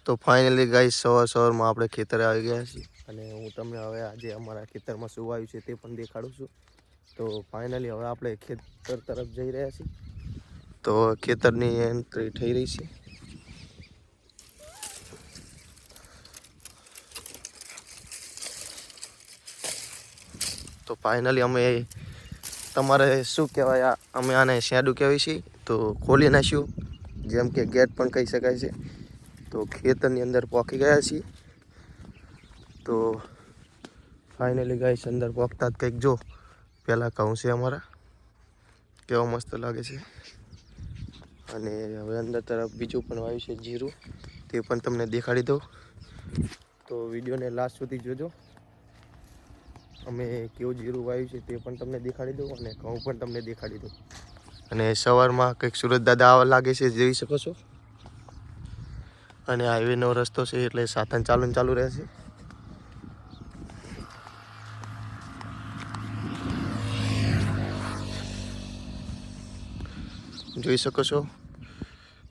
તો finally guys સવારમાં આપણે ખેતરે આવી ગયા છીએ અને હું તમને હવે આજે અમારા ખેતરમાં શું વાવ્યું છે તે પણ દેખાડું છું. તો ફાઇનલી હવે આપણે ખેતર તરફ જઈ રહ્યા છીએ. તો ખેતરની એન્ટ્રી થઈ રહી છે. તો ફાઇનલી અમે તમારે શું કહેવાય અમે આને શેડું કહેવાય છીએ તો ખોલી નાખ્યું, જેમ કે ગેટ પણ કહી શકાય છે. તો ખેતરની અંદર પહોંચી ગયા છીએ. તો ફાઇનલી ગાઈસ અંદર પહોંચતા જ કંઈક જો પહેલાં ઘઉં છે અમારા, કેવો મસ્ત લાગે છે. અને હવે અંદર તરફ બીજું પણ વાવ્યું છે જીરું, તે પણ તમને દેખાડી દઉં. તો વિડીયોને લાસ્ટ સુધી જોજો. અમે કેવું જીરું વાવ્યું છે તે પણ તમને દેખાડી દઉં અને ઘઉં પણ તમને દેખાડી દઉં. અને સવારમાં કંઈક સુરત દાદા આવા લાગે છે, જોઈ શકો છો. અને હાઈવેનો રસ્તો છે એટલે સાધન ચાલુ રહેશે. જોઈ શકો છો.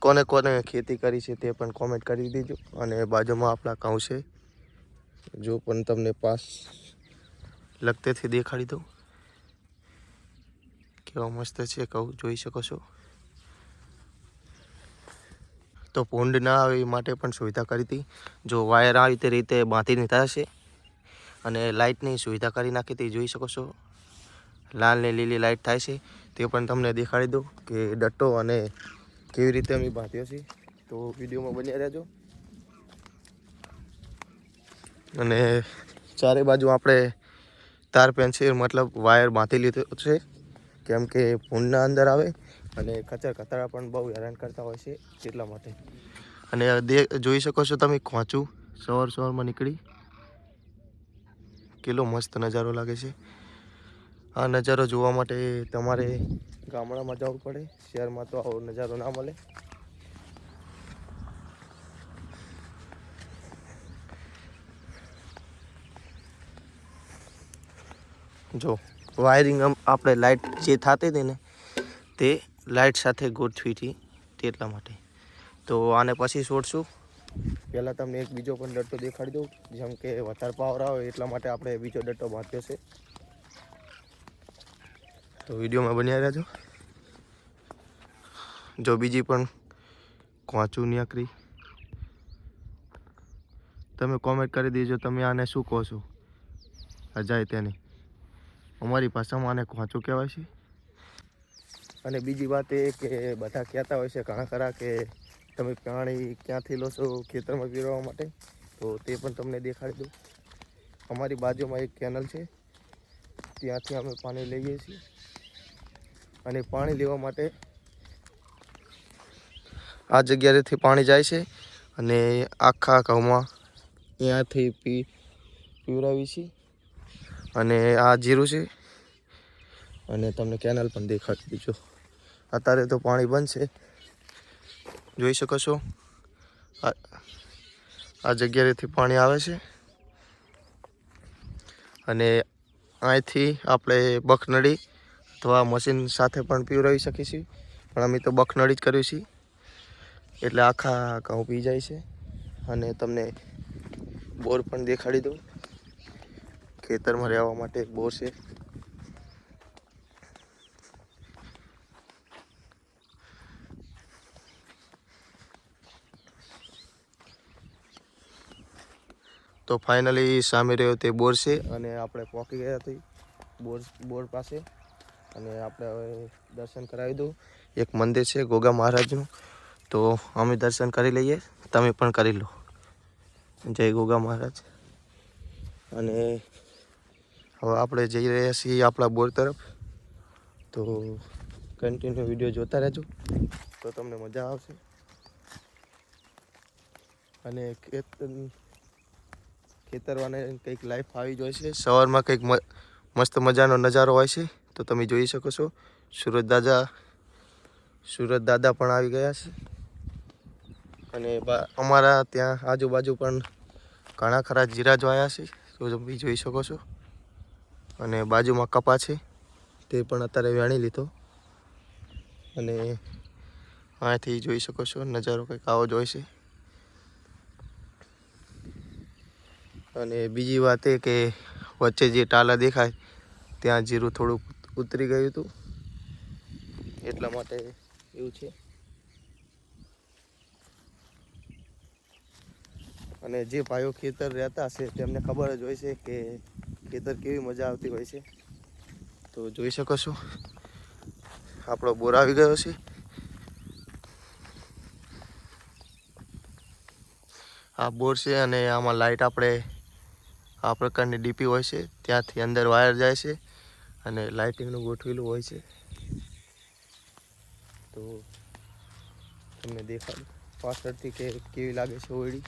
કોને કોને ખેતી કરી છે તે પણ કોમેન્ટ કરી દેજો. અને બાજુમાં આપણા ઘઉં છે, જો પણ તમને પાસ લગતેથી દેખાડી દઉં. કેવા મસ્ત છે ઘઉં, જોઈ શકો છો. તો ભૂંડ ના આવે એ માટે પણ સુવિધા કરી હતી. જો વાયર આવી તે રીતે બાંધીને થશે અને લાઇટની સુવિધા કરી નાખી હતી, જોઈ શકો છો. લાલ ને લીલી લાઇટ થાય છે તે પણ તમને દેખાડી દઉં કે ડટ્ટો અને કેવી રીતે અમે બાંધ્યો છે. તો વિડીયોમાં બન્યા રહેજો. અને ચારે બાજુ આપણે તાર પેન્સિલ મતલબ વાયર બાંધી લીધો છે, કેમ કે ભૂંડના અંદર આવે અને કચરા પણ બહુ હેરાન કરતા હોય છે એટલા માટે. અને જોઈ શકો છો તમે ખોંચું સવારમાં નીકળી, કેટલો મસ્ત નજારો લાગે છે. આ નજારો જોવા માટે તમારે ગામડામાં જવું પડે, શહેરમાં તો આવો નજારો ના મળે. જો વાયરિંગ આપણે લાઇટ જે થતી હતી ને તે લાઇટ સાથે ગોઠવી હતી તેટલા માટે. તો આને પછી છોડશું. પહેલાં તમને એક બીજો પણ ડટ્ટો દેખાડી દઉં, જેમ કે વધારે પાવર આવે એટલા માટે આપણે બીજો ડટ્ટો બાંધ્યો છે. તો વિડીયોમાં બન્યા રહેજો. જો બીજી પણ કોચું નીકળી, તમે કોમેન્ટ કરી દેજો તમે આને શું કહો છો. અજાય તેની અમારી ભાષામાં આને કોચું કહેવાય છે. અને બીજી વાત એ કે બધા કહેતા હોય છે ઘણા ખરા કે તમે પાણી ક્યાંથી લો છો ખેતરમાં પીરવવા માટે, તો તે પણ તમને દેખાડી દઉં. અમારી બાજુમાં એક કેનલ છે, ત્યાંથી અમે પાણી લઈએ છીએ. અને પાણી લેવા માટે આ જગ્યાએથી પાણી જાય છે અને આખા ઘઉંમાં ત્યાંથી પીવડાવી છે. અને આ જીરું છે અને તમને કેનલ પણ દેખાડી દીજો. અત્યારે તો પાણી બંધ છે, જોઈ શકો છો. આ જગ્યાએથી પાણી આવે છે અને અહીંથી આપણે બખનડી અથવા મશીન સાથે પણ પીવડાવી શકીએ છીએ, પણ અમે તો બખનડી જ કર્યું છે એટલે આખા ઘઉં પી જાય છે. અને તમને બોર પણ દેખાડી દઉં. ખેતરમાં રહેવા માટે એક બોર છે. તો ફાઇનલી સામે રહ્યો તે બોર છે અને આપણે પહોંચી ગયા હતી બોર પાસે. અને આપણે હવે દર્શન કરાવી દઉં. એક મંદિર છે ગોગા મહારાજનું, તો અમે દર્શન કરી લઈએ, તમે પણ કરી લો. જય ગોગા મહારાજ. અને હવે આપણે જઈ રહ્યા છીએ આપણા બોર તરફ. તો કન્ટિન્યુ વિડીયો જોતા રહેજો તો તમને મજા આવશે. અને ખેતરવાને કંઈક લાઈફ આવી જ હોય છે. સવારમાં કંઈક મસ્ત મજાનો નજારો હોય છે, તો તમે જોઈ શકો છો. સુરત દાદા પણ આવી ગયા છે. અને અમારા ત્યાં આજુબાજુ પણ ઘણા ખરા જીરા જોયા છે, તો તમે જોઈ શકો છો. અને બાજુમાં કપા છે, તે પણ અત્યારે વેણી લીધો. અને અહીંથી જોઈ શકો છો નજારો કંઈક આવો જ હોય છે. અને બીજી વાત એ કે વચ્ચે જે ટાલા દેખાય ત્યાં જીરું થોડુંક ઉતરી ગયું હતું, એટલા માટે એવું છે. અને જે ભાઈઓ ખેતર રહેતા હશે તેમને ખબર જ હોય છે કે ખેતર કેવી મજા આવતી હોય છે. તો જોઈ શકો છો આપણો બોર આવી ગયો છે. આ બોર છે અને આમાં લાઈટ આપણે આ પ્રકારની ડીપી હોય છે, ત્યાંથી અંદર વાયર જાય છે અને લાઇટિંગનું ગોઠવેલું હોય છે. તો તમને દેખાડું પાછળથી કે કેવી લાગે છે ઓયડી.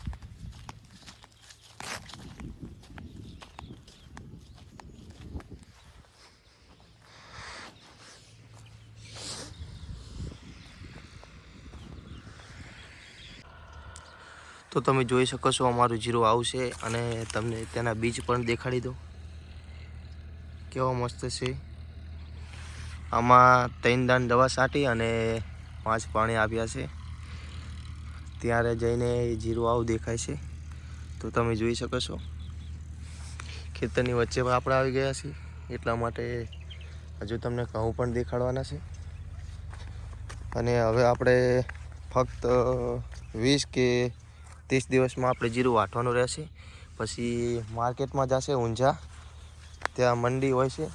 તો તમે જોઈ શકો છો અમારું જીરું આવશે અને તમને તેના બીજ પણ દેખાડી દો કેવો મસ્ત છે. આમાં 3 દાણ દવા છાંટી અને 5 પાણી આપ્યા છે, ત્યારે જઈને જીરું આવું દેખાય છે. તો તમે જોઈ શકો છો ખેતરની વચ્ચે આપણે આવી ગયા છીએ, એટલા માટે હજુ તમને ઘઉં પણ દેખાડવાના છે. અને હવે આપણે ફક્ત 20 કે 30 દિવસમાં આપણે જીરું વાટવાનું રહેશે. પછી માર્કેટમાં જશે ઊંઝા, ત્યાં મંડી હોય છે,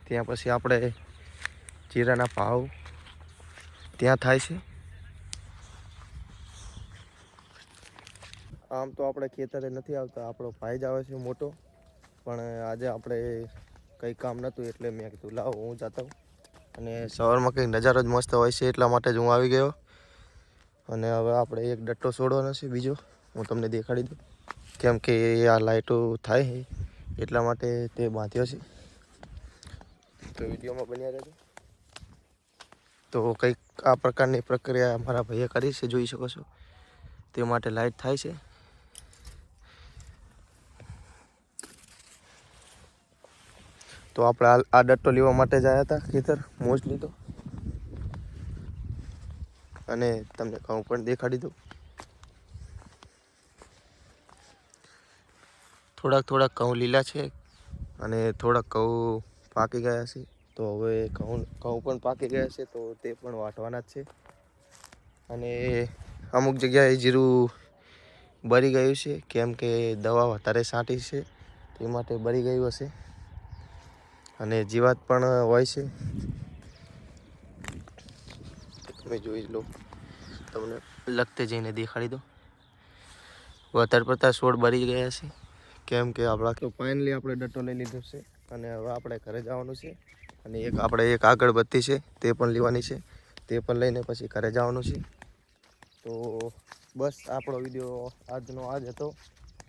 ત્યાં પછી આપણે જીરાના ભાવ ત્યાં થાય છે. આમ તો આપણે ખેતરે નથી આવતા, આપણો ભાઈ જ આવે છે મોટો, પણ આજે આપણે કંઈ કામ નહોતું એટલે મેં કીધું લાવો હું જતો હોઉં. અને સવારમાં કંઈક નજારો જ મસ્ત હોય છે, એટલા માટે જ હું આવી ગયો. અને હવે આપણે એક ડટ્ટો છોડવાનો છે બીજો, હું તમને દેખાડી દઉં, કેમ કે આ લાઇટો થાય છે એટલા માટે તે બાંધ્યો છે. તો વિડીયોમાં બન્યા રહેજો. તો કંઈક આ પ્રકારની પ્રક્રિયા મારા ભાઈએ કરી છે, જોઈ શકો છો. તે માટે લાઇટ થાય છે. તો આપણે આ ડટ્ટો લેવા માટે જ આવ્યા હતા ખેતર, મોસ્ટલી તો. અને તમને ઘઉં પણ દેખાડી દઉં. થોડાક ઘઉં લીલા છે અને થોડાક ઘઉં પાકી ગયા છે. તો હવે ઘઉં પણ પાકી ગયા છે, તો તે પણ વાટવાના જ છે. અને અમુક જગ્યાએ જીરું બળી ગયું છે, કેમ કે દવા વધારે છાંટી છે તે માટે બળી ગયું હશે. અને જીવાત પણ હોય છે, તમે જોઈ લો. તમને લગતે જઈને દેખાડી દો. વધારે પડતા છોડ બળી ગયા છે, કેમ કે આપણા તો ફાઇનલી આપણે ડટ્ટો લઈ લીધો છે અને હવે આપણે ઘરે જવાનું છે. અને આપણે એક અગરબત્તી છે તે પણ લેવાની છે, તે પણ લઈને પછી ઘરે જવાનું છે. તો બસ આપણો વિડીયો આજનો આ જ હતો.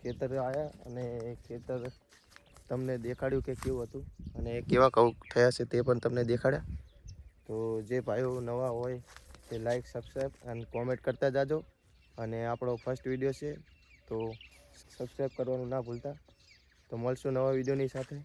ખેતર આવ્યા અને ખેતર તમને દેખાડ્યું કે કેવું હતું અને કેવા ઘઉં થયા છે તે પણ તમને દેખાડ્યા. તો જે ભાઈઓ નવા હોય તે લાઈક, સબસ્ક્રાઈબ અને કોમેન્ટ કરતા જાજો. અને આપણો ફર્સ્ટ વિડીયો છે તો સબસ્ક્રાઈબ કરવાનું ના ભૂલતા. તો મળશું નવા વિડીયોની સાથે.